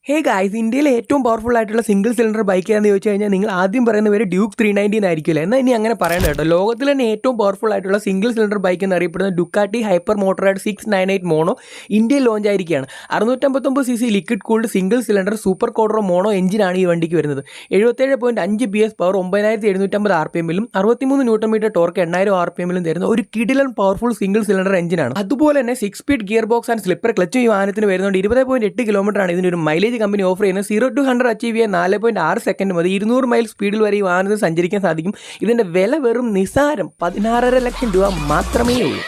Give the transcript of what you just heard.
Hey guys, ഇന്ത്യയിലെ ഏറ്റവും powerful ആയിട്ടുള്ള സിംഗിൾ സിലിണ്ടർ ബൈക്ക് ഏതാണെന്ന് ചോദിച്ചു കഴിഞ്ഞാൽ നിങ്ങൾ ആദ്യം പറയുന്ന പേര് ഡ്യൂക്ക് 390 ആയിരിക്കില്ല. എന്നാൽ ഇനി അങ്ങനെ പറയണ്ട കേട്ടോ. ലോകത്തിൽ തന്നെ ഏറ്റവും പവർഫുൾ ആയിട്ടുള്ള സിംഗിൾ സിലിണ്ടർ ബൈക്ക് എന്നറിയപ്പെടുന്ന ഡുക്കാട്ടി ഹൈപ്പർ മോട്ടോറൈഡ് 698 മോണോ ഇന്ത്യയിൽ ലോഞ്ച് ആയിരിക്കുകയാണ്. 659cc liquid cooled single cylinder Superquadro mono എഞ്ചിനാണ് ഈ വണ്ടിക്ക് വരുന്നത്. 77.5 PS പവർ 9750 RPM-ലും 63 Nm ടോർക്ക് 8000 RPM-ലും തരുന്ന ഒരു കിടിലൻ പവർഫുൾ സിംഗിൾ സിലിണ്ടർ എഞ്ചിനാണ്. അതുപോലെ തന്നെ 6 speed gearbox and slipper ക്ലച്ചും ഈ വാഹനത്തിന് വരുന്നുണ്ട്. 20.8 km ആണ് ഇതിൻ്റെ ഒരു മൈലേജ് കമ്പനി ഓഫർ ചെയ്യുന്നത്. 0 to 100 അച്ചീവ് ചെയ്യാൻ 4.6 സെക്കൻഡ് മതി. 200 മൈൽ സ്പീഡിൽ വരെ ഈ വാഹനത്തിൽ സഞ്ചരിക്കാൻ സാധിക്കും. ഇതിൻ്റെ വില വെറും നിസാരം 16.5 ലക്ഷം രൂപ മാത്രമേ ഉള്ളൂ.